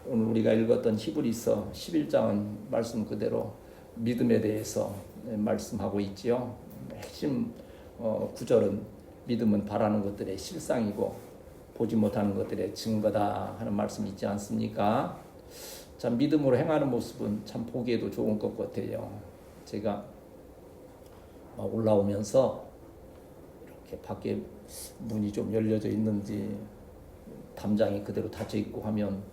오늘 우리가 읽었던 히브리서 11장은 말씀 그대로 믿음에 대해서 말씀하고 있지요. 핵심 구절은 믿음은 바라는 것들의 실상이고 보지 못하는 것들의 증거다 하는 말씀이 있지 않습니까? 참 믿음으로 행하는 모습은 참 보기에도 좋은 것 같아요. 제가 올라오면서 이렇게 밖에 문이 좀 열려져 있는지 담장이 그대로 닫혀 있고 하면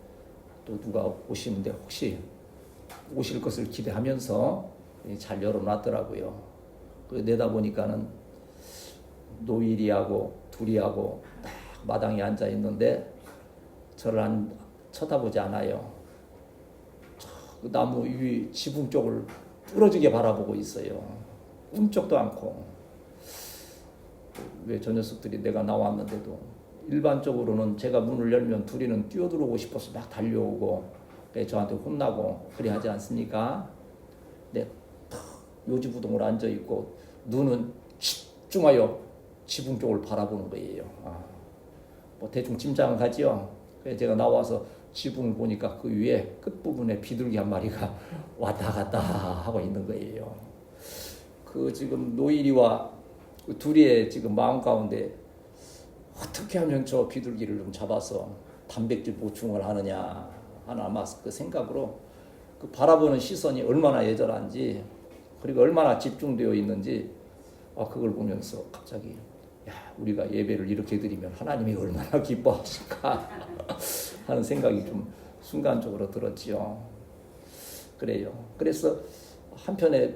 또 누가 오시는데 혹시 오실 것을 기대하면서 잘 열어놨더라고요. 내다보니까는 노일이하고 둘이하고 딱 마당에 앉아 있는데 저를 쳐다보지 않아요. 그 나무 위 지붕 쪽을 부러지게 바라보고 있어요. 꿈쩍도 않고. 왜 저 녀석들이 내가 나왔는데도 일반적으로는 제가 문을 열면 둘이는 뛰어들어오고 싶어서 막 달려오고 저한테 혼나고 그래 하지 않습니까? 근데 요지부동으로 앉아있고 눈은 집중하여 지붕 쪽을 바라보는 거예요. 대충 짐작은 가지요. 그래서 제가 나와서 지붕을 보니까 그 위에 끝부분에 비둘기 한 마리가 왔다 갔다 하고 있는 거예요. 그 지금 노일이와 그 둘이의 지금 마음 가운데 어떻게 하면 저 비둘기를 좀 잡아서 단백질 보충을 하느냐 하는 아마 그 생각으로 그 바라보는 시선이 얼마나 예절한지 그리고 얼마나 집중되어 있는지 그걸 보면서 갑자기 우리가 예배를 이렇게 드리면 하나님이 얼마나 기뻐하실까 하는 생각이 좀 순간적으로 들었지요. 그래요. 그래서 한편에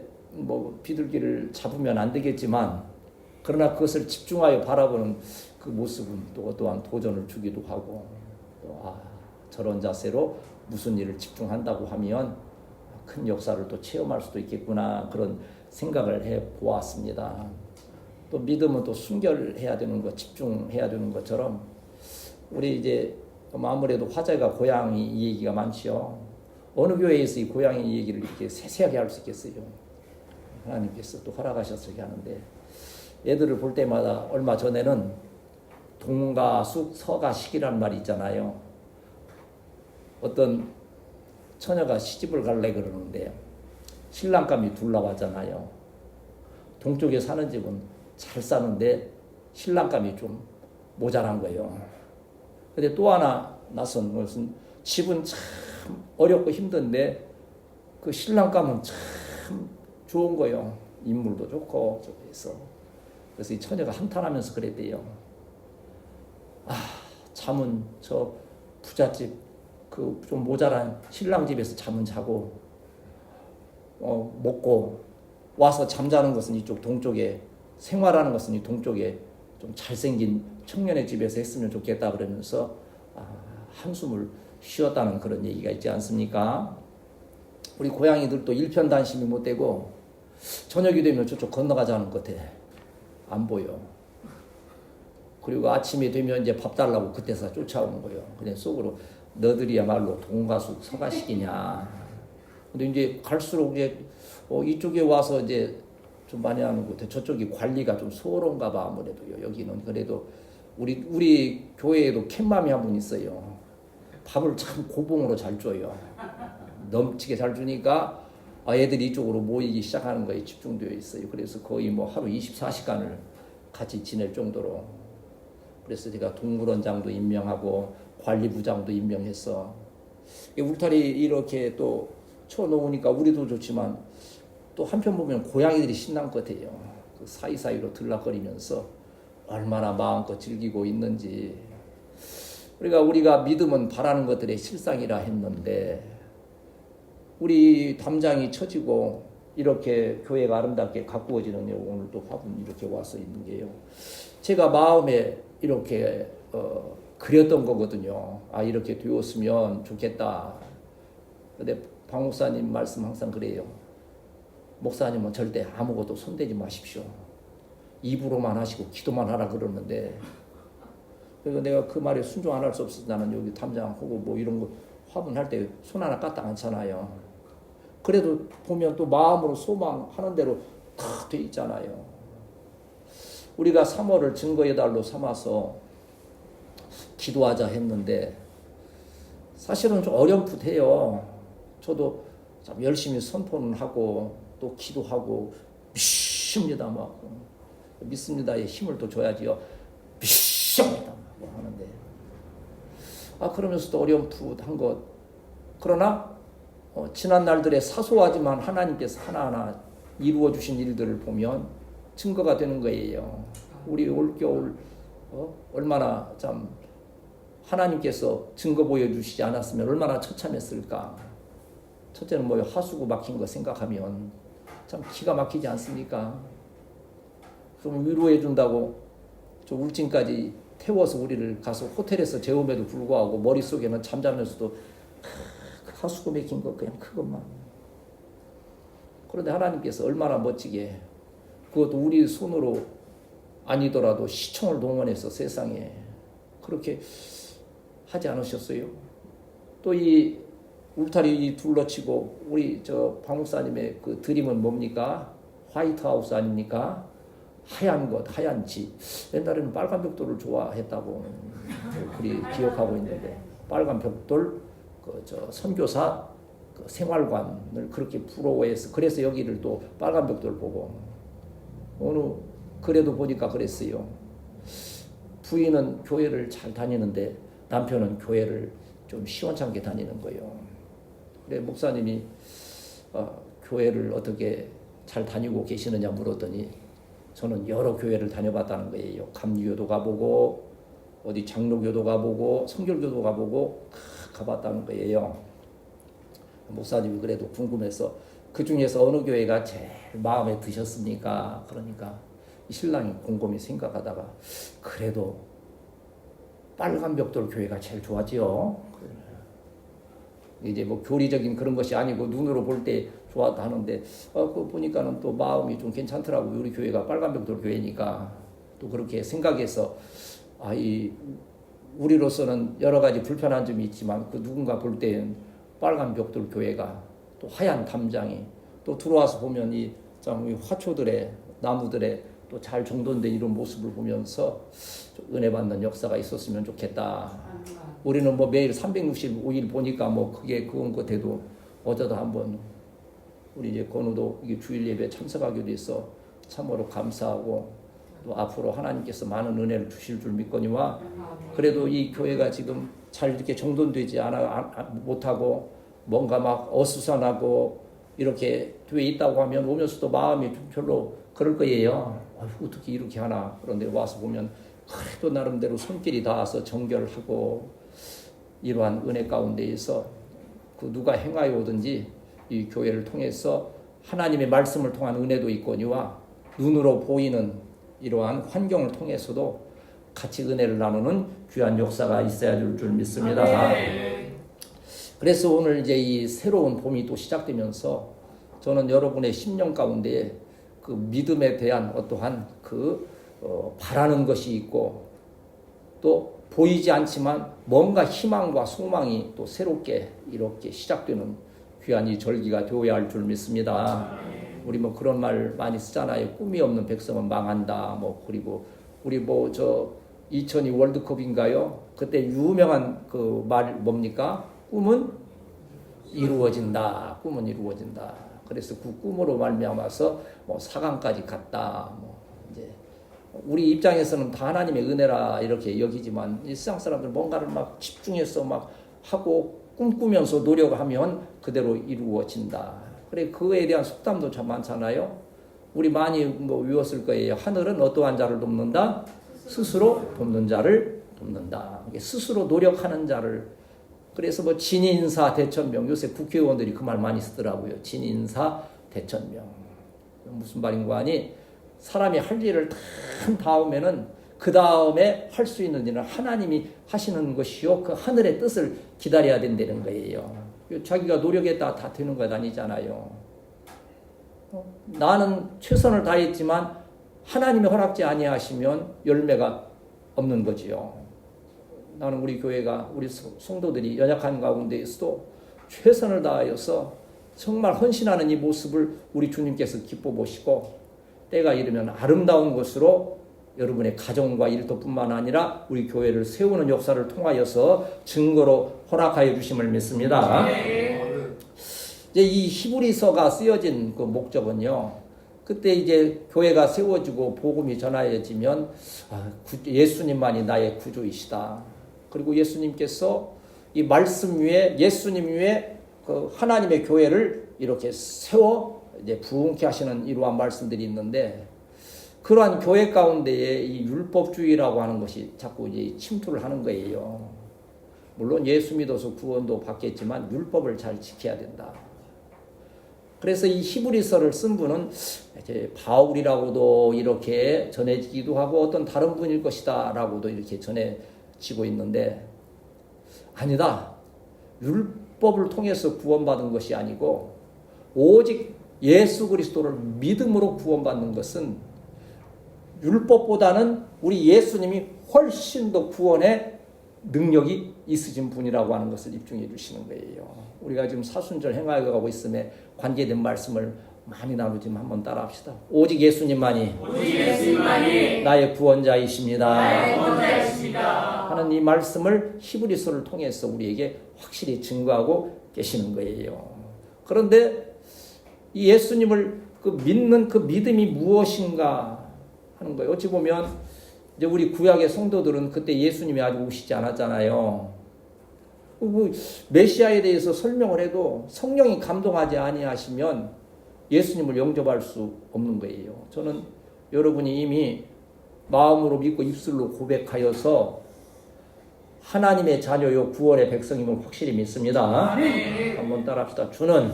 비둘기를 잡으면 안 되겠지만 그러나 그것을 집중하여 바라보는 그 모습은 또한 도전을 주기도 하고 저런 자세로 무슨 일을 집중한다고 하면 큰 역사를 또 체험할 수도 있겠구나 그런 생각을 해 보았습니다. 또 믿음은 또 순결해야 되는 것, 집중해야 되는 것처럼 우리 이제 아무래도 화제가 고양이 이 얘기가 많지요. 어느 교회에서 이 고양이 이 얘기를 이렇게 세세하게 할 수 있겠어요. 하나님께서 또 허락하셔서 이렇게 하는데 애들을 볼 때마다 얼마 전에는 동가숙 서가식이라는 말이 있잖아요. 어떤 처녀가 시집을 갈래 그러는데 신랑감이 둘 나왔잖아요. 동쪽에 사는 집은 잘 사는데 신랑감이 좀 모자란 거예요. 근데 또 하나 낯선 것은 집은 참 어렵고 힘든데 그 신랑감은 참 좋은 거예요. 인물도 좋고 해서. 그래서 이 처녀가 한탄하면서 그랬대요. 잠은 저 부잣집 그 좀 모자란 신랑 집에서 잠은 자고 먹고 와서 잠자는 것은 이쪽 동쪽에 생활하는 것은 이 동쪽에 좀 잘생긴 청년의 집에서 했으면 좋겠다 그러면서 한숨을 쉬었다는 그런 얘기가 있지 않습니까? 우리 고양이들도 일편단심이 못 되고 저녁이 되면 저쪽 건너가자는 것 같아. 안 보여. 그리고 아침이 되면 이제 밥 달라고 그때서 쫓아오는 거예요. 그냥 속으로 너들이야말로 동가숙 서가식이냐. 근데 이제 갈수록 이제 이쪽에 와서 이제 좀 많이 하는 것 같아. 저쪽이 관리가 좀 소홀한가 봐 아무래도요. 여기는 그래도 우리 교회에도 캣맘이 한 분 있어요. 밥을 참 고봉으로 잘 줘요. 넘치게 잘 주니까 애들이 이쪽으로 모이기 시작하는 거에 집중되어 있어요. 그래서 거의 하루 24시간을 같이 지낼 정도로. 그래서 제가 동물원장도 임명하고 관리부장도 임명해서 울타리 이렇게 또 쳐놓으니까 우리도 좋지만 또 한편 보면 고양이들이 신난 것 같아요. 그 사이사이로 들락거리면서 얼마나 마음껏 즐기고 있는지. 그러니까 우리가 믿음은 바라는 것들의 실상이라 했는데 우리 담장이 쳐지고 이렇게 교회가 아름답게 가꾸어지는 오늘 또 화분 이렇게 와서 있는 게요. 제가 마음에 이렇게 그렸던 거거든요. 이렇게 되었으면 좋겠다. 근데 박 목사님 말씀 항상 그래요. 목사님은 절대 아무것도 손대지 마십시오. 입으로만 하시고 기도만 하라 그러는데 그래서 내가 그 말에 순종 안 할 수 없어서 나는 여기 담장하고 이런 거 화분할 때 손 하나 까딱 않잖아요. 그래도 보면 또 마음으로 소망하는 대로 다 돼 있잖아요. 우리가 3월을 증거의 달로 삼아서 기도하자 했는데 사실은 좀 어렴풋해요. 저도 참 열심히 선포는 하고 또 기도하고 믿습니다 막 믿습니다에 힘을 또 줘야지요. 믿습니다 막 하는데 그러면서도 어렴풋한 것. 그러나 지난 날들의 사소하지만 하나님께서 하나하나 이루어 주신 일들을 보면 증거가 되는 거예요. 우리 올겨울 얼마나 참 하나님께서 증거 보여주시지 않았으면 얼마나 처참했을까. 첫째는 뭐요? 하수구 막힌 거 생각하면 참 기가 막히지 않습니까? 그럼 위로해 준다고 저 울진까지 태워서 우리를 가서 호텔에서 재움에도 불구하고 머릿속에는 잠자면서도 하수구 막힌 거 그냥 그것만. 그런데 하나님께서 얼마나 멋지게 그것도 우리 손으로 아니더라도 시청을 동원해서 세상에 그렇게 하지 않으셨어요? 또 이 울타리 둘러치고 우리 저 박 목사님의 그 드림은 뭡니까? 화이트하우스 아닙니까? 하얀 것, 하얀 집. 옛날에는 빨간 벽돌을 좋아했다고 그리 기억하고 있는데 빨간 벽돌 저 선교사 그 생활관을 그렇게 부러워해서 그래서 여기를 또 빨간 벽돌 보고 어느 그래도 보니까 그랬어요. 부인은 교회를 잘 다니는데 남편은 교회를 좀 시원찮게 다니는 거예요. 그래 목사님이 교회를 어떻게 잘 다니고 계시느냐 물었더니 저는 여러 교회를 다녀봤다는 거예요. 감리교도 가보고 어디 장로교도 가보고 성결교도 가보고 가봤다는 거예요. 목사님이 그래도 궁금해서 그 중에서 어느 교회가 제일 마음에 드셨습니까? 그러니까 신랑이 곰곰이 생각하다가 그래도 빨간 벽돌 교회가 제일 좋았지요. 이제 뭐 교리적인 그런 것이 아니고 눈으로 볼 때 좋았다 하는데 그거 보니까는 또 마음이 좀 괜찮더라고요. 우리 교회가 빨간 벽돌 교회니까 또 그렇게 생각해서 이 우리로서는 여러 가지 불편한 점이 있지만 그 누군가 볼 때는 빨간 벽돌 교회가 또 하얀 담장이 또 들어와서 보면 이 화초들의 나무들의 또 잘 정돈된 이런 모습을 보면서 은혜 받는 역사가 있었으면 좋겠다. 우리는 뭐 매일 365일 보니까 뭐 그게 그건 것에도 어제도 한번 우리 이제 건우도 이게 주일 예배 참석하게 돼서 참으로 감사하고 또 앞으로 하나님께서 많은 은혜를 주실 줄 믿거니와 그래도 이 교회가 지금 잘 이렇게 정돈되지 못하고 뭔가 막 어수선하고 이렇게 돼 있다고 하면 오면서도 마음이 좀 별로 그럴 거예요. 어떻게 이렇게 하나. 그런데 와서 보면 그래도 나름대로 손길이 닿아서 정결하고 이러한 은혜 가운데에서 그 누가 행하여 오든지 이 교회를 통해서 하나님의 말씀을 통한 은혜도 있거니와 눈으로 보이는 이러한 환경을 통해서도 같이 은혜를 나누는 귀한 역사가 있어야 될 줄 믿습니다. 그래서 오늘 이제 이 새로운 봄이 또 시작되면서 저는 여러분의 심령 가운데 그 믿음에 대한 어떠한 그 바라는 것이 있고 또 보이지 않지만 뭔가 희망과 소망이 또 새롭게 이렇게 시작되는 귀한 이 절기가 되어야 할 줄 믿습니다. 우리 뭐 그런 말 많이 쓰잖아요. 꿈이 없는 백성은 망한다. 뭐 그리고 우리 뭐 저 2002 월드컵인가요? 그때 유명한 그 말 뭡니까? 꿈은 이루어진다. 꿈은 이루어진다. 그래서 그 꿈으로 말미암아서 뭐 4강까지 갔다. 뭐 이제 우리 입장에서는 다 하나님의 은혜라 이렇게 여기지만 이 세상 사람들 뭔가를 막 집중해서 막 하고 꿈꾸면서 노력하면 그대로 이루어진다. 그래 그거에 대한 속담도 참 많잖아요. 우리 많이 뭐 외웠을 거예요. 하늘은 어떠한 자를 돕는다? 스스로 돕는 자를 돕는다. 스스로 노력하는 자를. 그래서 뭐 진인사 대천명 요새 국회의원들이 그 말 많이 쓰더라고요. 진인사 대천명 무슨 말인가 하니 사람이 할 일을 다 한 다음에는 그 다음에 할 수 있는 일은 하나님이 하시는 것이요 그 하늘의 뜻을 기다려야 된다는 거예요. 자기가 노력했다 다 되는 것 아니잖아요. 나는 최선을 다했지만 하나님이 허락지 아니하시면 열매가 없는 거지요. 나는 우리 교회가 우리 성도들이 연약한 가운데에서도 최선을 다하여서 정말 헌신하는 이 모습을 우리 주님께서 기뻐 보시고 때가 이르면 아름다운 것으로 여러분의 가정과 일터뿐만 아니라 우리 교회를 세우는 역사를 통하여서 증거로 허락하여 주심을 믿습니다. 이제 이 히브리서가 쓰여진 그 목적은요, 그때 이제 교회가 세워지고 복음이 전하여지면 예수님만이 나의 구주이시다. 그리고 예수님께서 이 말씀 위에, 예수님 위에 그 하나님의 교회를 이렇게 세워 이제 부흥케 하시는 이러한 말씀들이 있는데, 그러한 교회 가운데에 이 율법주의라고 하는 것이 자꾸 이제 침투를 하는 거예요. 물론 예수 믿어서 구원도 받겠지만 율법을 잘 지켜야 된다. 그래서 이 히브리서를 쓴 분은 이제 바울이라고도 이렇게 전해지기도 하고 어떤 다른 분일 것이다 라고도 이렇게 전해지고 있는데, 아니다. 율법을 통해서 구원받은 것이 아니고 오직 예수 그리스도를 믿음으로 구원받는 것은 율법보다는 우리 예수님이 훨씬 더 구원의 능력이 있으신 분이라고 하는 것을 입증해 주시는 거예요. 우리가 지금 사순절 행하여 가고 있음에 관계된 말씀을 많이 나누지만 한번 따라합시다. 오직 예수님만이 나의 구원자이십니다. 하는 이 말씀을 히브리서를 통해서 우리에게 확실히 증거하고 계시는 거예요. 그런데 이 예수님을 믿는 그 믿음이 무엇인가 하는 거예요. 어찌 보면 이제 우리 구약의 성도들은 그때 예수님이 아직 오시지 않았잖아요. 메시아에 대해서 설명을 해도 성령이 감동하지 아니하시면 예수님을 영접할 수 없는 거예요. 저는 여러분이 이미 마음으로 믿고 입술로 고백하여서 하나님의 자녀요 구원의 백성임을 확실히 믿습니다. 한번 따라합시다. 주는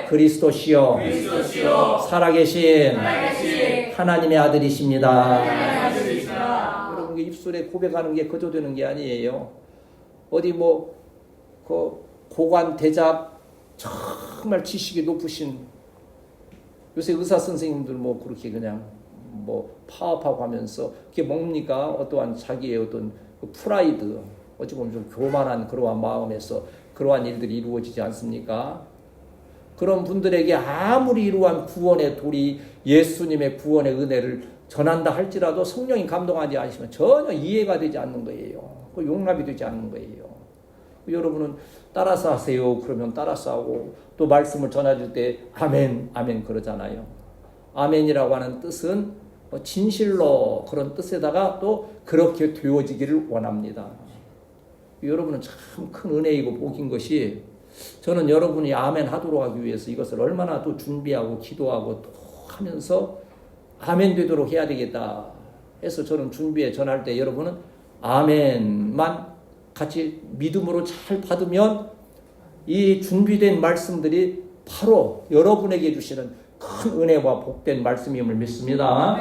그리스도시요 살아계신 하나님의 아들이십니다. 여러분 입술에 고백하는 게 그저 되는 게 아니에요. 어디 그 고관 대작 정말 지식이 높으신 요새 의사 선생님들 그렇게 그냥 파업하고 하면서 그게 뭡니까? 어떠한 자기의 어떤 그 프라이드, 어찌 보면 좀 교만한 그러한 마음에서 그러한 일들이 이루어지지 않습니까? 그런 분들에게 아무리 이러한 구원의 도리, 예수님의 구원의 은혜를 전한다 할지라도 성령이 감동하지 않으시면 전혀 이해가 되지 않는 거예요. 용납이 되지 않는 거예요. 여러분은 따라서 하세요. 그러면 따라서 하고 또 말씀을 전해줄 때 아멘, 아멘 그러잖아요. 아멘이라고 하는 뜻은 진실로 그런 뜻에다가 또 그렇게 되어지기를 원합니다. 여러분은 참 큰 은혜이고 복인 것이 저는 여러분이 아멘 하도록 하기 위해서 이것을 얼마나 또 준비하고 기도하고 또 하면서 아멘 되도록 해야 되겠다 해서 저는 준비해 전할 때 여러분은 아멘만 같이 믿음으로 잘 받으면 이 준비된 말씀들이 바로 여러분에게 주시는 큰 은혜와 복된 말씀임을 믿습니다.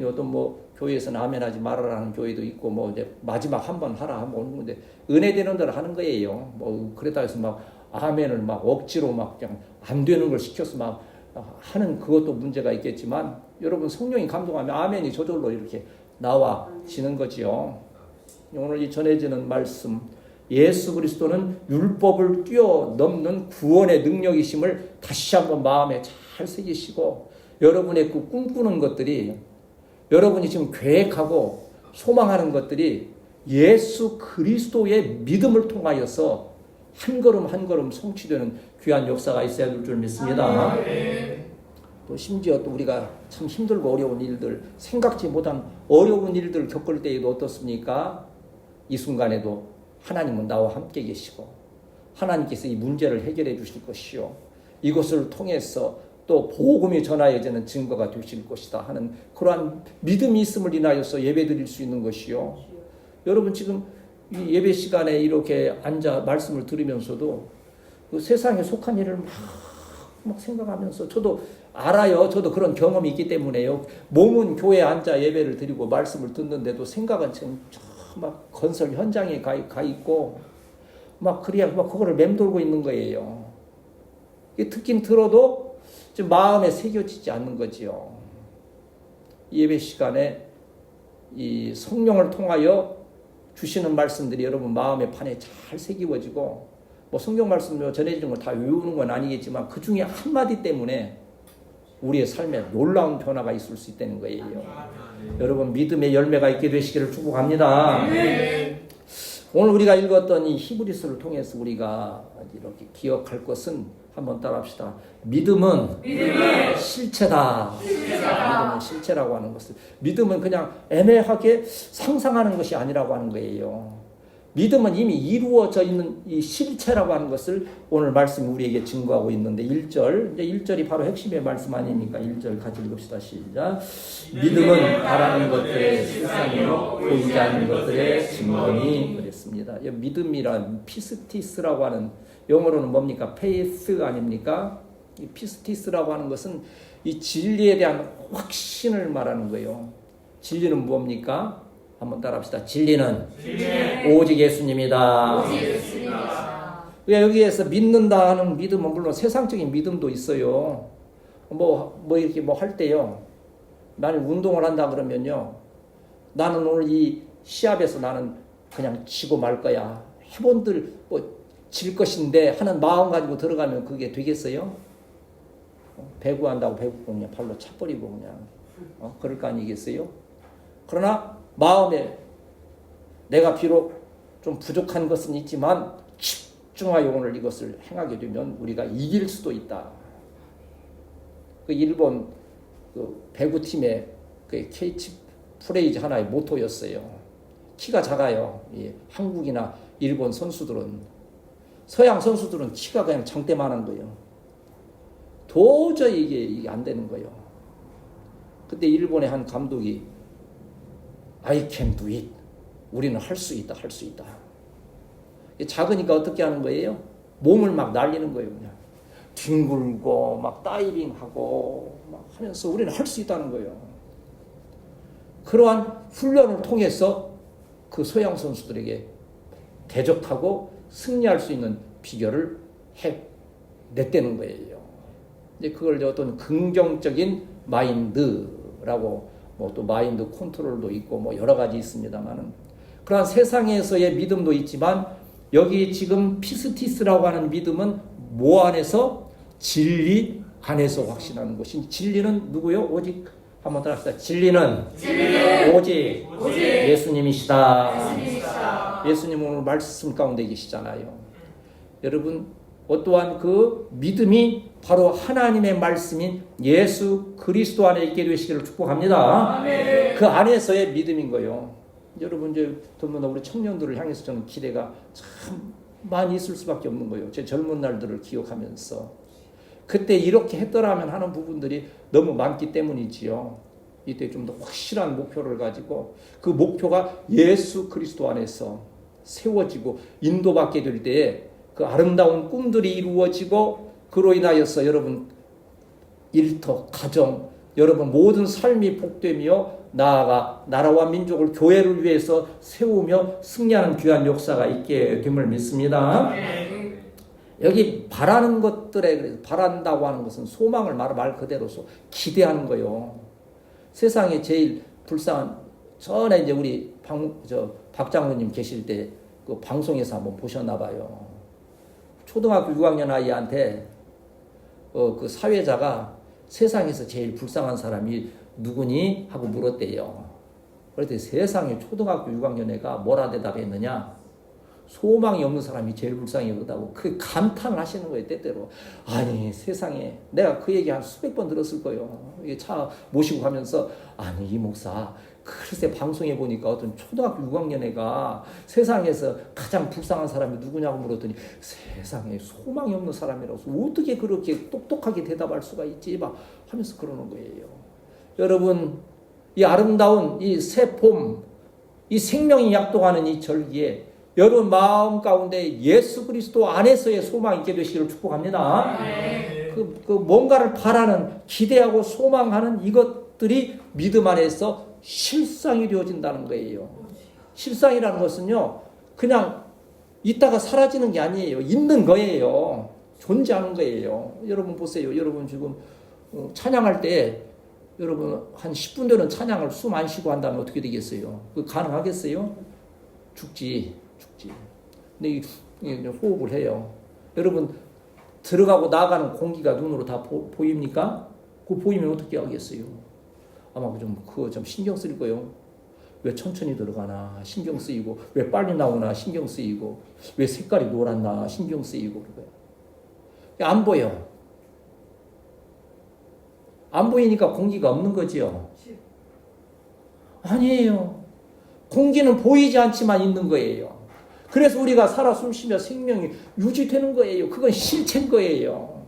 어떤 교회에서는 아멘하지 말아라는 교회도 있고 이제 마지막 한 번 하라 하면 오는 건데 은혜되는 대로 하는 거예요. 그러다 해서 아멘을 억지로 그냥 안 되는 걸 시켜서 하는 그것도 문제가 있겠지만 여러분 성령이 감동하면 아멘이 저절로 이렇게 나와지는 거지요. 오늘 이 전해지는 말씀 예수 그리스도는 율법을 뛰어넘는 구원의 능력이심을 다시 한번 마음에 잘 새기시고 여러분의 그 꿈꾸는 것들이 여러분이 지금 계획하고 소망하는 것들이 예수 그리스도의 믿음을 통하여서 한 걸음 한 걸음 성취되는 귀한 역사가 있어야 될 줄 믿습니다. 또 심지어 또 우리가 참 힘들고 어려운 일들, 생각지 못한 어려운 일들을 겪을 때에도 어떻습니까? 이 순간에도 하나님은 나와 함께 계시고 하나님께서 이 문제를 해결해 주실 것이요 이것을 통해서 또 복음이 전하여지는 증거가 되실 것이다 하는 그러한 믿음이 있음을 인하여서 예배 드릴 수 있는 것이요. 여러분 지금 이 예배 시간에 이렇게 앉아 말씀을 들으면서도 그 세상에 속한 일을 막 생각하면서 저도 알아요. 저도 그런 경험이 있기 때문에요. 몸은 교회에 앉아 예배를 드리고 말씀을 듣는데도 생각은 지금 막 건설 현장에 가 있고 그거를 맴돌고 있는 거예요. 듣긴 들어도 좀 마음에 새겨지지 않는 거지요. 예배 시간에 이 성령을 통하여 주시는 말씀들이 여러분 마음의 판에 잘 새기워지고 성경 말씀 전해지는 거 다 외우는 건 아니겠지만 그 중에 한마디 때문에 우리의 삶에 놀라운 변화가 있을 수 있다는 거예요. 여러분 믿음의 열매가 있게 되시기를 축복합니다. 오늘 우리가 읽었던 이 히브리서를 통해서 우리가 이렇게 기억할 것은 한번 따라합시다. 믿음은 실체다. 믿음은 실체라고 하는 것을. 믿음은 그냥 애매하게 상상하는 것이 아니라고 하는 거예요. 믿음은 이미 이루어져 있는 이 실체라고 하는 것을 오늘 말씀이 우리에게 증거하고 있는데 1절, 이제 1절이 바로 핵심의 말씀 아닙니까? 1절 같이 읽읍시다. 시작. 믿음은 바라는 것들의 실상이요 보이지 않는 것들의 증거니 그랬습니다. 믿음이란 피스티스라고 하는 영어로는 뭡니까? 페이스 아닙니까? 이 피스티스라고 하는 것은 이 진리에 대한 확신을 말하는 거예요. 진리는 뭡니까? 한번 따라합시다. 진리는 오직 예수님이다. 여기에서 믿는다 하는 믿음은 물론 세상적인 믿음도 있어요. 이렇게 할 때요. 나는 운동을 한다 그러면요. 나는 오늘 이 시합에서 나는 그냥 지고 말 거야. 해본들 질 것인데 하는 마음 가지고 들어가면 그게 되겠어요? 배구한다고 배구 그냥 발로 차버리고 그냥 그럴 거 아니겠어요? 그러나 마음에 내가 비록 좀 부족한 것은 있지만 집중하여 오늘 이것을 행하게 되면 우리가 이길 수도 있다. 그 일본 그 배구팀의 그 캐치 프레이즈 하나의 모토였어요. 키가 작아요. 한국이나 일본 선수들은 서양 선수들은 키가 그냥 장대만한 거예요. 도저히 이게 안 되는 거예요. 그때 일본의 한 감독이 I can do it. 우리는 할 수 있다, 할 수 있다. 작으니까 어떻게 하는 거예요? 몸을 막 날리는 거예요, 그냥. 뒹굴고, 막 다이빙하고, 막 하면서 우리는 할 수 있다는 거예요. 그러한 훈련을 통해서 그 서양 선수들에게 대적하고 승리할 수 있는 비결을 냈다는 거예요. 이제 그걸 어떤 긍정적인 마인드라고 또 마인드 컨트롤도 있고 여러 가지 있습니다만은 그러한 세상에서의 믿음도 있지만 여기 지금 피스티스라고 하는 믿음은 뭐 안에서? 진리 안에서 확신하는 것이. 진리는 누구요? 오직 한번 따라합시다. 진리는 오직 예수님이시다. 예수님 오늘 말씀 가운데 계시잖아요. 여러분 어떠한 그 믿음이 바로 하나님의 말씀인 예수 그리스도 안에 있게 되시기를 축복합니다. 아멘. 그 안에서의 믿음인 거예요. 여러분 이제 더구나 우리 청년들을 향해서 저는 기대가 참 많이 있을 수밖에 없는 거예요. 제 젊은 날들을 기억하면서 그때 이렇게 했더라면 하는 부분들이 너무 많기 때문이지요. 이때 좀 더 확실한 목표를 가지고 그 목표가 예수 그리스도 안에서 세워지고 인도받게 될 때에 그 아름다운 꿈들이 이루어지고 그로 인하여서 여러분 일터, 가정, 여러분 모든 삶이 복되며 나아가 나라와 민족을 교회를 위해서 세우며 승리하는 귀한 역사가 있게 됨을 믿습니다. 여기 바라는 것들에 바란다고 하는 것은 소망을 말 그대로 기대하는 거예요. 세상에 제일 불쌍한 전에 이제 우리 박 장로님 계실 때 그 방송에서 한번 보셨나 봐요. 초등학교 6학년 아이한테 그 사회자가 세상에서 제일 불쌍한 사람이 누구니? 하고 물었대요. 그랬더니 세상에 초등학교 6학년 애가 뭐라 대답했느냐? 소망이 없는 사람이 제일 불쌍하다고 그 감탄을 하시는 거예요. 때때로. 아니 세상에 내가 그 얘기 한 수백 번 들었을 거예요. 이게 차 모시고 가면서 아니 이 목사 글쎄 방송에 보니까 어떤 초등학교 6학년 애가 세상에서 가장 불쌍한 사람이 누구냐고 물었더니 세상에 소망이 없는 사람이라서 어떻게 그렇게 똑똑하게 대답할 수가 있지 막 하면서 그러는 거예요. 여러분 이 아름다운 이 새 봄, 이 생명이 약동하는 이 절기에 여러분 마음 가운데 예수 그리스도 안에서의 소망이 있게 되시기를 축복합니다. 그 뭔가를 바라는 기대하고 소망하는 이것들이 믿음 안에서 실상이 되어진다는 거예요. 실상이라는 것은요 그냥 있다가 사라지는 게 아니에요. 있는 거예요. 존재하는 거예요. 여러분 보세요. 여러분 지금 찬양할 때 여러분 한 10분 되는 찬양을 숨 안 쉬고 한다면 어떻게 되겠어요? 그 가능하겠어요? 죽지. 근데 호흡을 해요. 여러분 들어가고 나가는 공기가 눈으로 다 보입니까? 그거 보이면 어떻게 하겠어요? 아마 그거 좀 신경 쓸 거예요. 왜 천천히 들어가나 신경 쓰이고, 왜 빨리 나오나 신경 쓰이고, 왜 색깔이 노랗나 신경 쓰이고 그러고요. 안 보여. 안 보이니까 공기가 없는 거지요. 아니에요. 공기는 보이지 않지만 있는 거예요. 그래서 우리가 살아 숨쉬며 생명이 유지되는 거예요. 그건 실체인 거예요.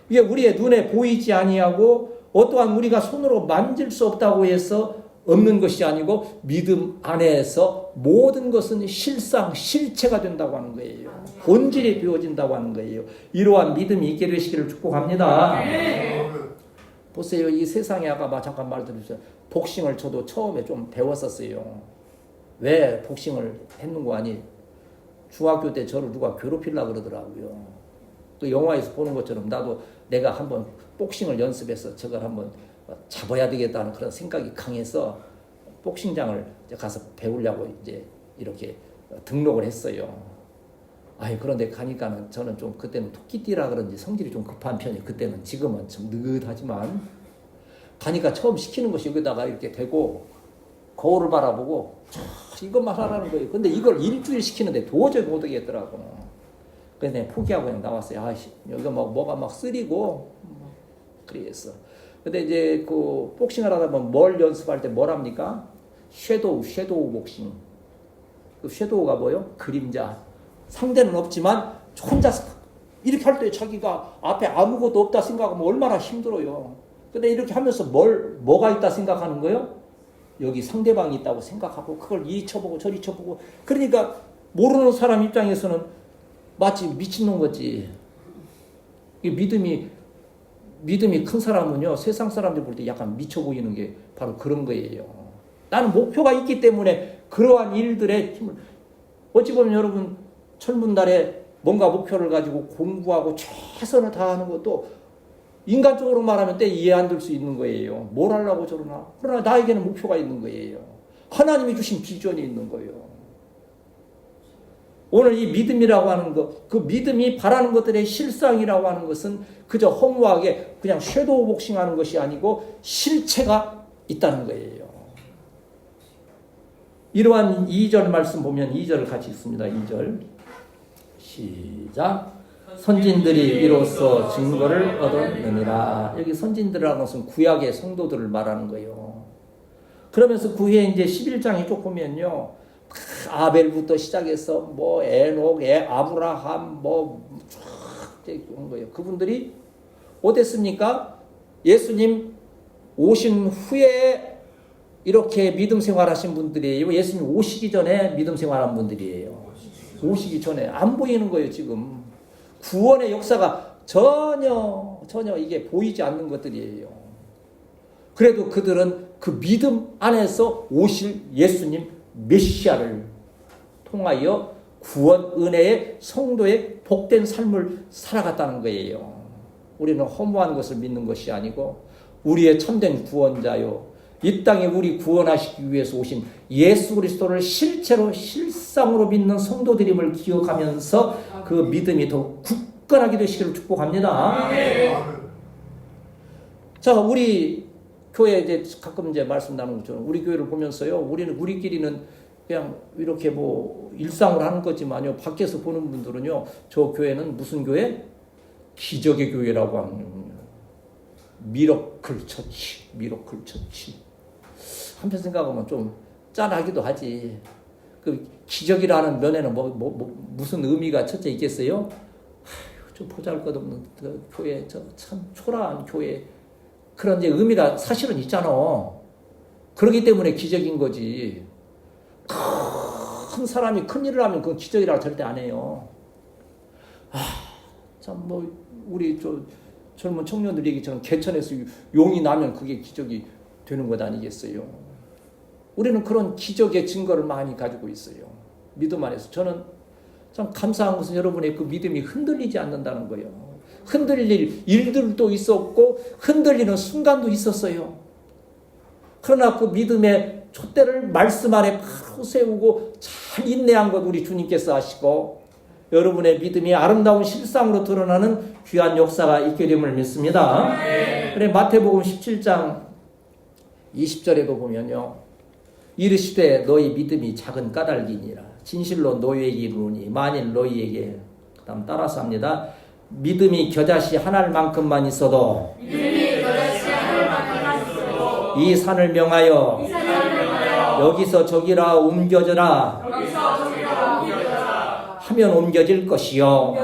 이게 우리의 눈에 보이지 아니하고 어떠한 우리가 손으로 만질 수 없다고 해서 없는 것이 아니고 믿음 안에서 모든 것은 실상, 실체가 된다고 하는 거예요. 본질이 되어진다고 하는 거예요. 이러한 믿음이 있게 되시기를 축복합니다. 보세요. 이 세상에 아까 잠깐 말드렸죠. 복싱을 저도 처음에 좀 배웠었어요. 왜 복싱을 했는고 하니 중학교 때 저를 누가 괴롭히려고 그러더라고요. 그 영화에서 보는 것처럼 나도 내가 한번 복싱을 연습해서 저걸 한번 잡아야 되겠다는 그런 생각이 강해서 복싱장을 가서 배우려고 이제 이렇게 등록을 했어요. 그런데 가니까는 저는 좀 그때는 토끼띠라 그런지 성질이 좀 급한 편이에요. 그때는 지금은 좀 느긋하지만 가니까 처음 시키는 것이 여기다가 이렇게 대고 거울을 바라보고 이것만 하라는 거예요. 근데 이걸 일주일 시키는데 도저히 못 하겠더라고. 그래서 내가 포기하고 그냥 나왔어요. 여기가 뭐가 막 쓰리고 그랬어. 근데 이제 그 복싱을 하다 보면 뭘 연습할 때 뭘 합니까? 섀도우 복싱. 그 섀도우가 뭐요? 그림자. 상대는 없지만 혼자서 이렇게 할 때 자기가 앞에 아무것도 없다 생각하면 얼마나 힘들어요. 근데 이렇게 하면서 뭐가 있다 생각하는 거예요? 여기 상대방이 있다고 생각하고 그걸 이리 쳐보고 저리 쳐보고 그러니까 모르는 사람 입장에서는 마치 미친놈 거지. 이 믿음이 큰 사람은요 세상 사람들 볼 때 약간 미쳐 보이는 게 바로 그런 거예요. 나는 목표가 있기 때문에 그러한 일들의 힘을 어찌 보면 여러분 철문달에 뭔가 목표를 가지고 공부하고 최선을 다하는 것도 인간적으로 말하면 때 이해 안 될 수 있는 거예요. 뭘 하려고 저러나. 그러나 나에게는 목표가 있는 거예요. 하나님이 주신 비전이 있는 거예요. 오늘 이 믿음이라고 하는 것, 그 믿음이 바라는 것들의 실상이라고 하는 것은 그저 허무하게 그냥 섀도우 복싱하는 것이 아니고 실체가 있다는 거예요. 이러한 2절 말씀 보면 2절 같이 있습니다. 2절 시작. 선진들이 이로써 증거를 얻었느니라. 여기 선진들이라는 것은 구약의 성도들을 말하는 거예요. 그러면서 그 후에 이제 11장에 쭉 보면요. 아벨부터 시작해서 에녹, 아브라함 쫙 온 거예요. 그분들이 어땠습니까? 예수님 오신 후에 이렇게 믿음 생활하신 분들이에요. 예수님 오시기 전에 믿음 생활한 분들이에요. 오시기 전에 안 보이는 거예요, 지금. 구원의 역사가 전혀 이게 보이지 않는 것들이에요. 그래도 그들은 그 믿음 안에서 오실 예수님 메시아를 통하여 구원 은혜의 성도의 복된 삶을 살아갔다는 거예요. 우리는 허무한 것을 믿는 것이 아니고 우리의 참된 구원자요. 이 땅에 우리 구원하시기 위해서 오신 예수 그리스도를 실체로 실상으로 믿는 성도들임을 기억하면서 그 믿음이 더 굳건하게 되시기를 축복합니다. 자, 우리 교회 이제 가끔 이제 말씀 나누는 것처럼 우리 교회를 보면서요. 우리끼리는 그냥 이렇게 일상으로 하는 거지만요. 밖에서 보는 분들은요. 저 교회는 무슨 교회? 기적의 교회라고 하는 미러클 처치. 한편 생각하면 좀 짠하기도 하지. 그 기적이라는 면에는 무슨 의미가 첫째 있겠어요? 좀 보잘것없는 그 교회, 참 초라한 교회. 그런 이제 의미가 사실은 있잖아. 그렇기 때문에 기적인 거지. 큰 사람이 큰 일을 하면 그건 기적이라고 절대 안 해요. 참 우리 젊은 청년들 얘기처럼 개천에서 용이 나면 그게 기적이 되는 것 아니겠어요? 우리는 그런 기적의 증거를 많이 가지고 있어요. 믿음 안에서. 저는 참 감사한 것은 여러분의 그 믿음이 흔들리지 않는다는 거예요. 흔들릴 일들도 있었고 흔들리는 순간도 있었어요. 그러나 그 믿음의 촛대를 말씀 안에 바로 세우고 잘 인내한 것 우리 주님께서 하시고 여러분의 믿음이 아름다운 실상으로 드러나는 귀한 역사가 있게 됨을 믿습니다. 그래 마태복음 17장 20절에도 보면요. 이르시되 너희 믿음이 작은 까닭이니라. 진실로 너희에게 이르노니 만일 너희에게 그다음 따라서 합니다. 믿음이 겨자씨 하나일 만큼만 있어도 이 산을 명하여 여기서 저기라 옮겨져라 하면 옮겨질 것이요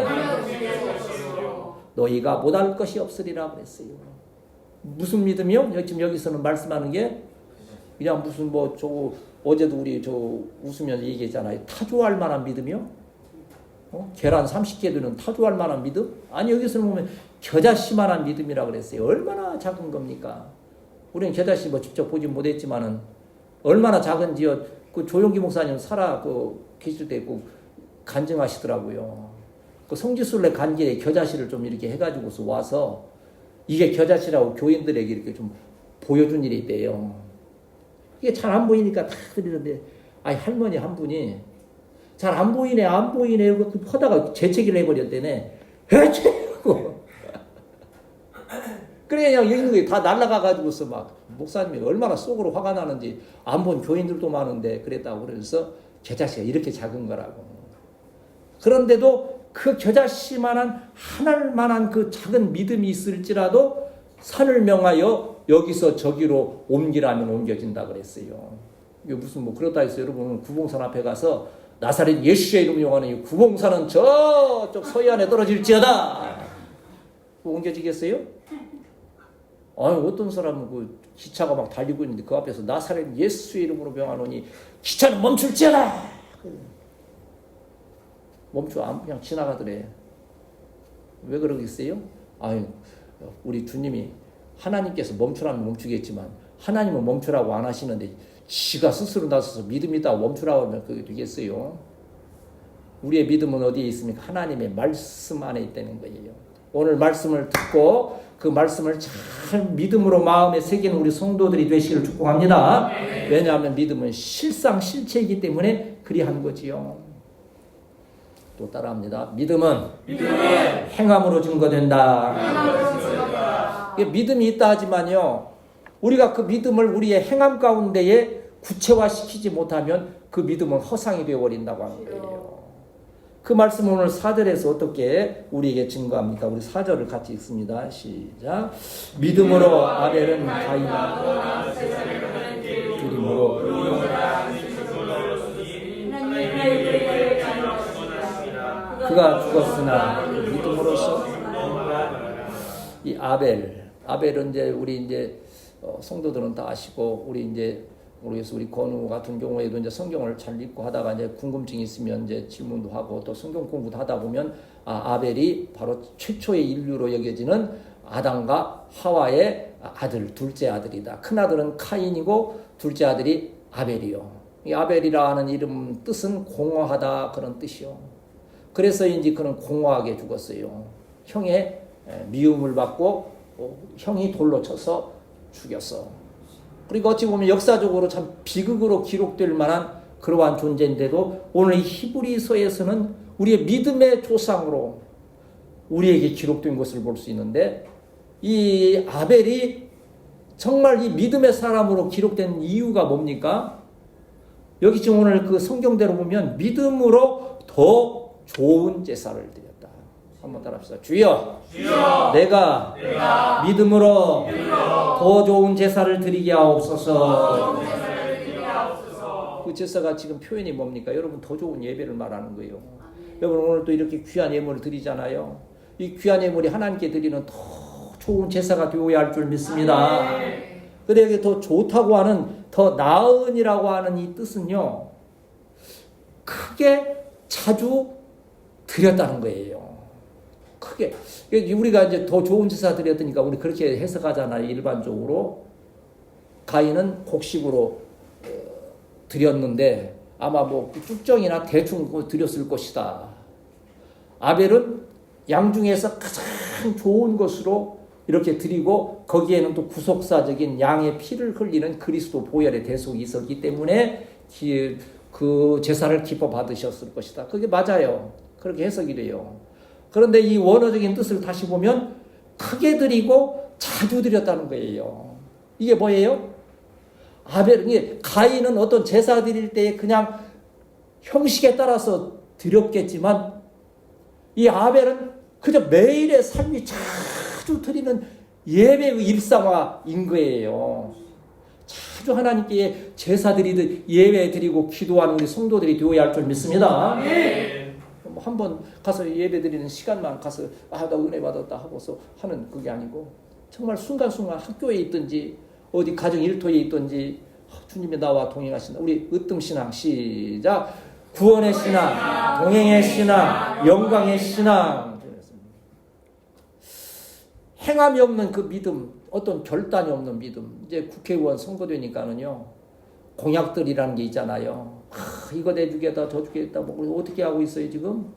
너희가 못할 것이 없으리라 그랬어요. 무슨 믿음이요? 지금 여기서는 말씀하는 게 그냥 무슨 어제도 우리 웃으면서 얘기했잖아요. 타조할 만한 믿음이요? 계란 30개 드는 타조할 만한 믿음? 아니 여기서는 보면 겨자씨만한 믿음이라 그랬어요. 얼마나 작은 겁니까? 우리는 겨자씨 직접 보지 못했지만은 얼마나 작은지요. 그 조용기 목사님 계실 때 간증하시더라고요. 그 성지순례 간 길에 겨자씨를 좀 이렇게 해가지고서 와서 이게 겨자씨라고 교인들에게 이렇게 좀 보여준 일이 있대요. 이게 잘 안 보이니까 다 드리는데, 할머니 한 분이 잘 안 보이네, 하다가 재채기를 해버렸대네. 해체고. 그래, 그냥 여기 있는 게 다 날아가가지고서 목사님이 얼마나 속으로 화가 나는지 안 본 교인들도 많은데 그랬다고 그래서 겨자씨가 이렇게 작은 거라고. 그런데도 그 겨자씨만한 하늘만한 그 작은 믿음이 있을지라도 산을 명하여 여기서 저기로 옮기라면 옮겨진다 그랬어요. 이게 무슨 그렇다 해서 여러분 구봉산 앞에 가서 나사렛 예수의 이름 용하는 구봉산은 저쪽 서해안에 떨어질지어다. 옮겨지겠어요? 어떤 사람은 기차가 달리고 있는데 그 앞에서 나사렛 예수의 이름으로 명하노니 기차는 멈출지어다. 그냥 지나가더래. 왜 그러겠어요? 우리 주님이 하나님께서 멈추라면 멈추겠지만 하나님은 멈추라고 안 하시는데 지가 스스로 나서서 믿음이 있다고 멈추라고 하면 그게 되겠어요? 우리의 믿음은 어디에 있습니까? 하나님의 말씀 안에 있다는 거예요. 오늘 말씀을 듣고 그 말씀을 잘 믿음으로 마음에 새기는 우리 성도들이 되시기를 축복합니다. 왜냐하면 믿음은 실상실체이기 때문에 그리한 거지요. 또 따라합니다. 믿음은 행함으로 증거된다. 믿음이 있다 하지만요, 우리가 그 믿음을 우리의 행함 가운데에 구체화시키지 못하면 그 믿음은 허상이 되어버린다고 하는 거예요. 그 말씀을 오늘 4절에서 어떻게 우리에게 증거합니까? 우리 4절을 같이 읽습니다. 시작. 믿음으로 아벨은 가인을 드림으로 그가 죽었으나 믿음으로써 이 아벨은 우리 성도들은 다 아시고 모르겠어. 우리 건우 같은 경우에도 성경을 잘 읽고 하다가 궁금증이 있으면 질문도 하고 또 성경 공부도 하다 보면 아벨이 바로 최초의 인류로 여겨지는 아담과 하와의 아들, 둘째 아들이다. 큰 아들은 카인이고 둘째 아들이 아벨이요. 이 아벨이라는 이름 뜻은 공허하다 그런 뜻이요. 그래서인지 그는 공허하게 죽었어요. 형의 미움을 받고 형이 돌로 쳐서 죽였어. 그리고 어찌 보면 역사적으로 참 비극으로 기록될 만한 그러한 존재인데도 오늘 이 히브리서에서는 우리의 믿음의 조상으로 우리에게 기록된 것을 볼 수 있는데 이 아벨이 정말 이 믿음의 사람으로 기록된 이유가 뭡니까? 여기 지금 오늘 그 성경대로 보면 믿음으로 더 좋은 제사를 드렸다. 한번 따라합시다. 주여, 내가 믿음으로 더 좋은 제사를 드리게 하옵소서. 그 제사가 지금 표현이 뭡니까? 여러분 더 좋은 예배를 말하는 거예요. 여러분 오늘 또 이렇게 귀한 예물을 드리잖아요. 이 귀한 예물이 하나님께 드리는 더 좋은 제사가 되어야 할 줄 믿습니다. 근데 여기 더 좋다고 하는 더 나은이라고 하는 이 뜻은요, 크게 자주 드렸다는 거예요. 크게. 우리가 더 좋은 제사 드렸으니까 우리 그렇게 해석하잖아요. 일반적으로. 가인은 곡식으로 드렸는데 아마 쭉정이나 대충 드렸을 것이다. 아벨은 양 중에서 가장 좋은 것으로 이렇게 드리고 거기에는 또 구속사적인 양의 피를 흘리는 그리스도 보혈의 대속이 있었기 때문에 그 제사를 기뻐 받으셨을 것이다. 그게 맞아요. 그렇게 해석이 돼요. 그런데 이 원어적인 뜻을 다시 보면 크게 드리고 자주 드렸다는 거예요. 이게 뭐예요? 아벨은 가인은 어떤 제사 드릴 때 그냥 형식에 따라서 드렸겠지만 이 아벨은 그저 매일의 삶이 자주 드리는 예배의 일상화인 거예요. 자주 하나님께 제사 드리듯 예배 드리고 기도하는 우리 성도들이 되어야 할 줄 믿습니다. 한번 가서 예배 드리는 시간만 가서 나 은혜 받았다 하고서 하는 그게 아니고 정말 순간순간 학교에 있든지 어디 가정 일터에 있든지 주님이 나와 동행하신다. 우리 으뜸신앙 시작. 구원의 신앙, 동행의 신앙, 영광의 신앙. 행함이 없는 그 믿음, 어떤 결단이 없는 믿음. 이제 국회의원 선거되니까는요, 공약들이라는 게 있잖아요. 이거 내주겠다, 저 주겠다, 뭐 어떻게 하고 있어요 지금?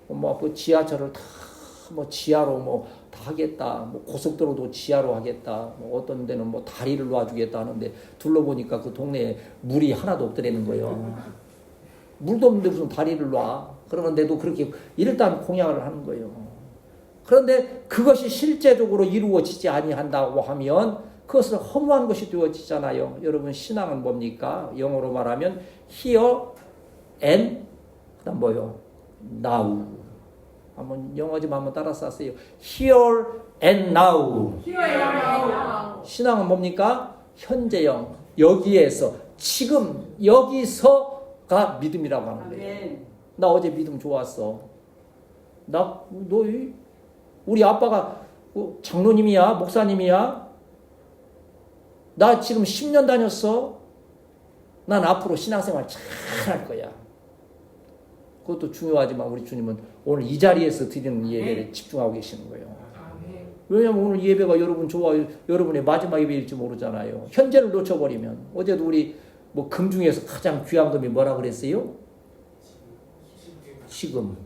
뭐 지하철을 다 뭐 지하로 뭐 다 하겠다, 뭐 고속도로도 지하로 하겠다, 뭐 어떤 데는 뭐 다리를 놔주겠다 하는데 둘러보니까 그 동네에 물이 하나도 없더라는 거예요. 물도 없는데 무슨 다리를 놔? 그러는데도 그렇게 일단 공약을 하는 거예요. 그런데 그것이 실제적으로 이루어지지 아니한다고 하면 그것은 허무한 것이 되어지잖아요. 여러분 신앙은 뭡니까? 영어로 말하면 here and 그다음 뭐요? now. 한번 영어 좀 한번 따라서 하세요. Here and now. 신앙은 뭡니까? 현재형. 여기에서 지금 여기서가 믿음이라고 하는 거예요. 나 어제 믿음 좋았어. 너 우리 아빠가 장로님이야? 목사님이야? 나 지금 10년 다녔어. 난 앞으로 신앙생활 잘 할 거야. 그것도 중요하지만 우리 주님은 오늘 이 자리에서 드리는 예배에 집중하고 계시는 거예요. 왜냐하면 오늘 예배가 여러분 좋아요. 여러분의 마지막 예배일지 모르잖아요. 현재를 놓쳐버리면. 어제도 우리 뭐 금 중에서 가장 귀한 금이 뭐라 그랬어요? 지금.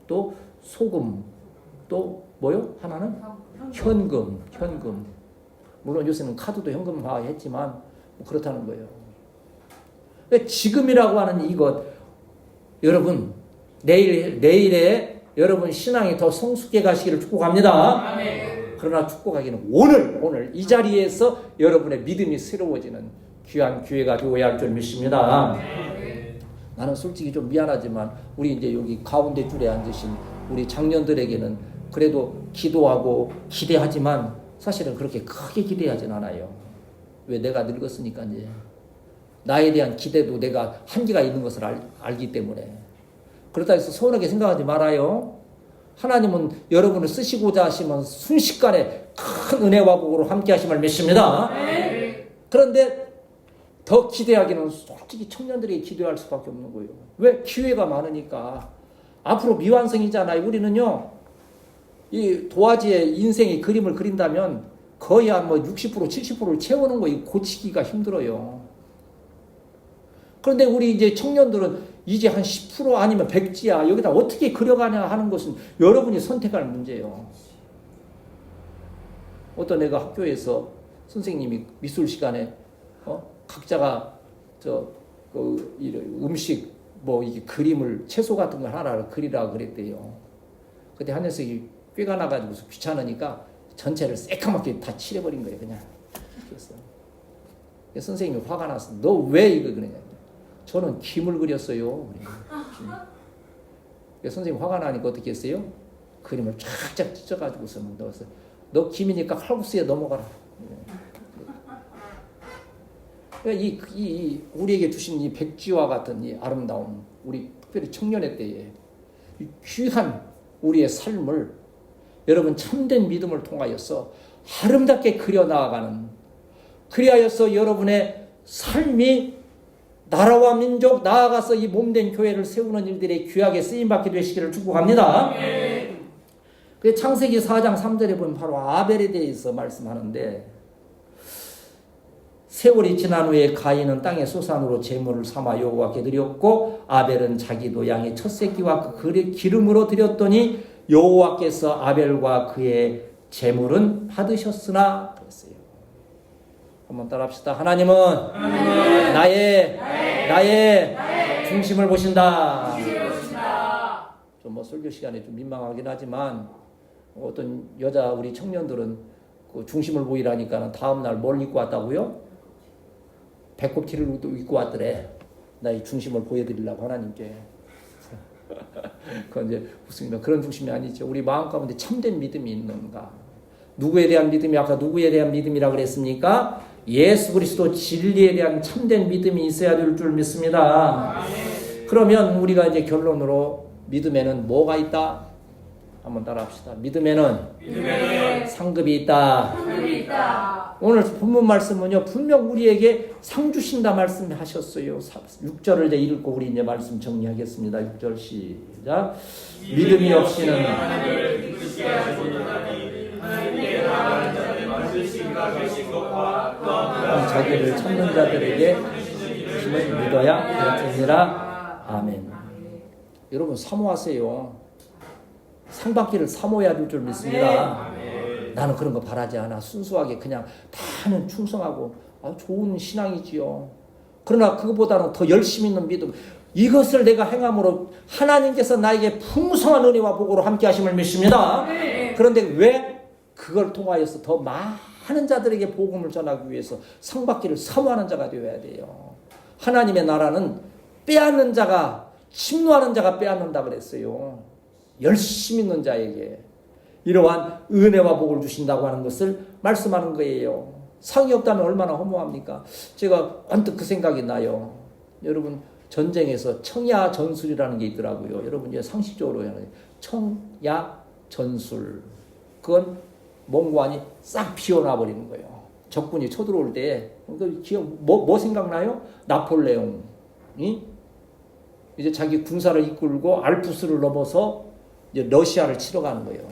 또 소금. 또 뭐요? 하나는? 현금. 물론 요새는 카드도 현금화했지만 뭐 그렇다는 거예요. 지금이라고 하는 이것 여러분 내일에 여러분 신앙이 더 성숙해 가시기를 축복합니다. 그러나 축복하기는 오늘 이 자리에서 여러분의 믿음이 새로워지는 귀한 기회가 되어야 할 줄 믿습니다. 나는 솔직히 좀 미안하지만 우리 이제 여기 가운데 줄에 앉으신 우리 장년들에게는 그래도 기도하고 기대하지만 사실은 그렇게 크게 기대하진 않아요. 왜? 내가 늙었으니까 이제 나에 대한 기대도 내가 한계가 있는 것을 알기 때문에. 그렇다 해서 서운하게 생각하지 말아요. 하나님은 여러분을 쓰시고자 하시면 순식간에 큰 은혜와 복으로 함께 하심을 믿습니다. 그런데 더 기대하기는 솔직히 청년들이 기대할 수밖에 없는 거예요. 왜? 기회가 많으니까. 앞으로 미완성이잖아요. 우리는요, 이 도화지에 인생의 그림을 그린다면 거의 한 뭐 60%, 70%를 채우는 거 고치기가 힘들어요. 그런데 우리 이제 청년들은 이제 한 10% 아니면 100지야. 여기다 어떻게 그려가냐 하는 것은 여러분이 선택할 문제예요. 어떤 애가 학교에서 선생님이 미술 시간에 각자가 음식 뭐 이게 그림을 채소 같은 걸 하나를 그리라 그랬대요. 그때 한 녀석이 꾀가 나가지고 귀찮으니까 전체를 새까맣게 다 칠해버린 거예요. 그냥. 선생님이 화가 났어. 너 왜 이거 그러냐. 저는 김을 그렸어요. 선생님 화가 나니까 어떻게 했어요? 그림을 쫙쫙 찢어가지고서 넣었어. 너 김이니까 칼국수에 넘어가라. 그러니까 이 우리에게 주신 이 백지와 같은 이 아름다움, 우리 특별히 청년의 때에 이 귀한 우리의 삶을 여러분 참된 믿음을 통하여서 아름답게 그려 나아가는, 그리하여서 여러분의 삶이 나라와 민족 나아가서 이 몸된 교회를 세우는 일들에 귀하게 쓰임받게 되시기를 축복합니다. 그 창세기 4장 3절에 보면 바로 아벨에 대해서 말씀하는데, 세월이 지난 후에 가인은 땅의 소산으로 제물을 삼아 여호와께 드렸고 아벨은 자기도 양의 첫 새끼와 그 기름으로 드렸더니 여호와께서 아벨과 그의 제물은 받으셨으나 그랬어요. 한번 따라합시다. 하나님은 나의 중심을 보신다. 좀 뭐 설교 시간에 좀 민망하긴 하지만 어떤 여자 우리 청년들은 그 중심을 보이라니까 다음 날 뭘 입고 왔다고요? 배꼽 티를 입고 왔더래. 나의 중심을 보여드리려고 하나님께. 그건 이제 무슨 그런 중심이 아니죠. 우리 마음 가운데 참된 믿음이 있는가? 누구에 대한 믿음이 아까 누구에 대한 믿음이라 그랬습니까? 예수 그리스도 진리에 대한 참된 믿음이 있어야 될 줄 믿습니다. 그러면 우리가 이제 결론으로 믿음에는 뭐가 있다? 한번 따라합시다. 믿음에는 상급이 있다. 오늘 본문 말씀은요, 분명 우리에게 상 주신다 말씀하셨어요. 6절을 이제 읽고 우리 이제 말씀 정리하겠습니다. 6절 시작. 믿음이 없이는 자기를 찾는 자들에게 주심을 믿어야 되느니라. 아멘. 여러분 사모하세요. 상 받기를 사모해야 될 줄 믿습니다. 나는 그런 거 바라지 않아. 순수하게 그냥 다는 충성하고 좋은 신앙이지요. 그러나 그거보다는 더 열심히 있는 믿음. 이것을 내가 행함으로 하나님께서 나에게 풍성한 은혜와 복으로 함께 하심을 믿습니다. 그런데 왜 그걸 통하여서 더 많은 자들에게 복음을 전하기 위해서 상 받기를 사모하는 자가 되어야 돼요. 하나님의 나라는 빼앗는 자가, 침노하는 자가 빼앗는다 그랬어요. 열심히 있는 자에게 이러한 은혜와 복을 주신다고 하는 것을 말씀하는 거예요. 상이 없다면 얼마나 허무합니까? 제가 언뜻 그 생각이 나요. 여러분 전쟁에서 청야전술이라는 게 있더라고요. 여러분 이제 상식적으로 청야전술, 그건 몽관이 싹 비워놔 버리는 거예요. 적군이 쳐들어올 때 뭐 생각나요? 나폴레옹이 이제 자기 군사를 이끌고 알프스를 넘어서 이제 러시아를 치러 가는 거예요.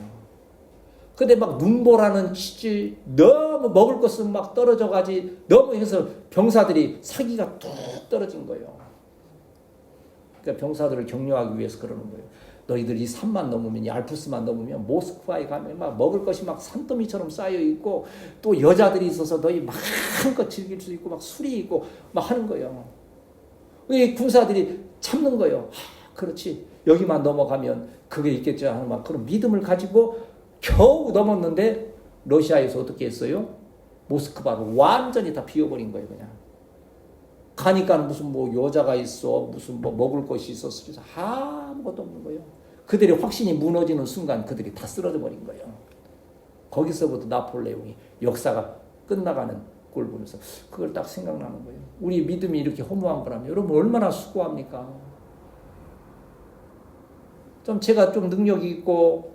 근데 막 눈보라는 치질, 너무 먹을 것은 막 떨어져 가지, 너무 해서 병사들이 사기가 뚝 떨어진 거예요. 그러니까 병사들을 격려하기 위해서 그러는 거예요. 너희들 이 산만 넘으면, 이 알프스만 넘으면 모스크바에 가면 막 먹을 것이 막 산더미처럼 쌓여 있고, 또 여자들이 있어서 너희 마음껏 즐길 수 있고, 막 술이 있고 막 하는 거예요. 이 군사들이 참는 거예요. 그렇지, 여기만 넘어가면 그게 있겠죠 하는 막 그런 믿음을 가지고 겨우 넘었는데 러시아에서 어떻게 했어요? 모스크바를 완전히 다 비워버린 거예요. 그냥 가니까 무슨 뭐 여자가 있어, 무슨 뭐 먹을 것이 있었어, 아무것도 없는 거예요. 그들의 확신이 무너지는 순간 그들이 다 쓰러져 버린 거예요. 거기서부터 나폴레옹이 역사가 끝나가는 꼴 보면서 그걸 딱 생각나는 거예요. 우리 믿음이 이렇게 허무한 거라면 여러분 얼마나 수고합니까? 좀 제가 좀 능력이 있고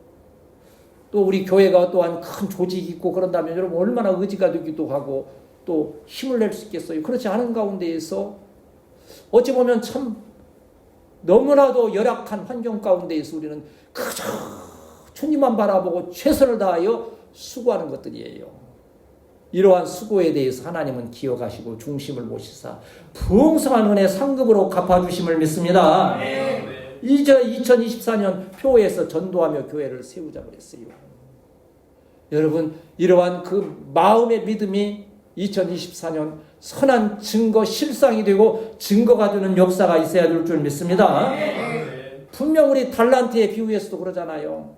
또 우리 교회가 또한 큰 조직이 있고 그런다면 여러분 얼마나 의지가 되기도 하고 또 힘을 낼 수 있겠어요. 그렇지 않은 가운데에서 어찌 보면 참 너무나도 열악한 환경 가운데에서 우리는 그저 주님만 바라보고 최선을 다하여 수고하는 것들이에요. 이러한 수고에 대해서 하나님은 기억하시고 중심을 모시사 풍성한 은혜 상급으로 갚아주심을 믿습니다. 이제 2024년 표에서 전도하며 교회를 세우자 그랬어요. 여러분 이러한 그 마음의 믿음이 2024년 선한 증거 실상이 되고 증거가 되는 역사가 있어야 될 줄 믿습니다. 분명 우리 달란트의 비유에서도 그러잖아요.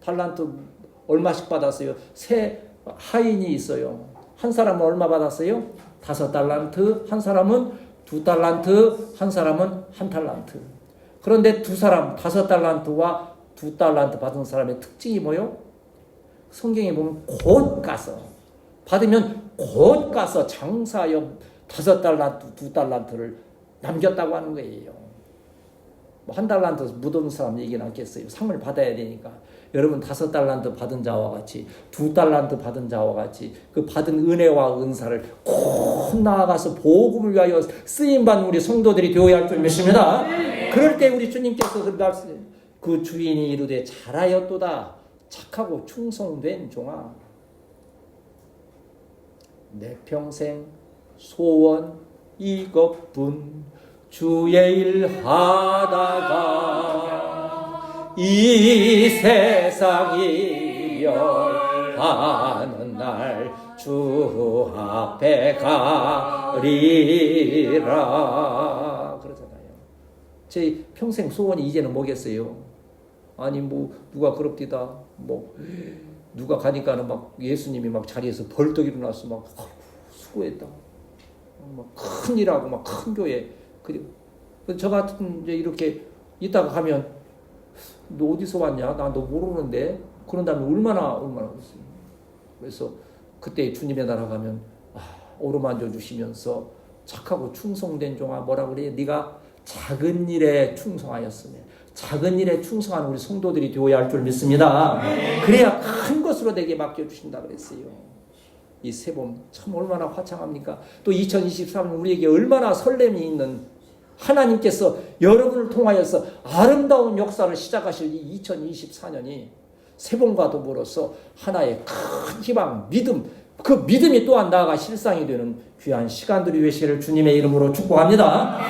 달란트 얼마씩 받았어요? 세 하인이 있어요. 한 사람은 얼마 받았어요? 5달란트, 한 사람은 2달란트, 한 사람은 1달란트. 그런데 두 사람 5달란트와 2달란트 받은 사람의 특징이 뭐요? 성경에 보면 곧 가서 받으면 곧 가서 장사하여 5달란트, 2달란트를 남겼다고 하는 거예요. 뭐 1달란트 묻은 사람 얘기는 않겠어요. 상을 받아야 되니까. 여러분 5달란트 받은 자와 같이 2달란트 받은 자와 같이 그 받은 은혜와 은사를 꼭 나아가서 복음을 위하여 쓰임받는 우리 성도들이 되어야 할 줄 믿습니다. 그럴 때 우리 주님께서 그 주인이 이르되 잘하였도다 착하고 충성된 종아, 내 평생 소원 이것뿐 주의 일 하다가 이 세상이 멸하는 날 주 앞에 가리라 그러잖아요. 제 평생 소원이 이제는 뭐겠어요? 아니 뭐 누가 그럽디다 뭐 누가 가니까는 막 예수님이 막 자리에서 벌떡 일어나서 막 수고했다. 큰 일하고 막 큰 교회. 그리고 저 같은 이제 이렇게 있다가 가면 너 어디서 왔냐? 나 너 모르는데. 그런 다음에 얼마나 그랬어요. 그래서 그때 주님의 나라 가면 어루만져 주시면서 착하고 충성된 종아 뭐라 그래? 네가 작은 일에 충성하였으며 작은 일에 충성하는 우리 성도들이 되어야 할 줄 믿습니다. 그래야 큰 것으로 내게 맡겨주신다 그랬어요. 이 새봄 참 얼마나 화창합니까? 또 2023년 우리에게 얼마나 설렘이 있는 하나님께서 여러분을 통하여서 아름다운 역사를 시작하실 이 2024년이 새봄과 더불어서 하나의 큰 희망, 믿음, 그 믿음이 또한 나아가 실상이 되는 귀한 시간들이 되시기를 주님의 이름으로 축복합니다.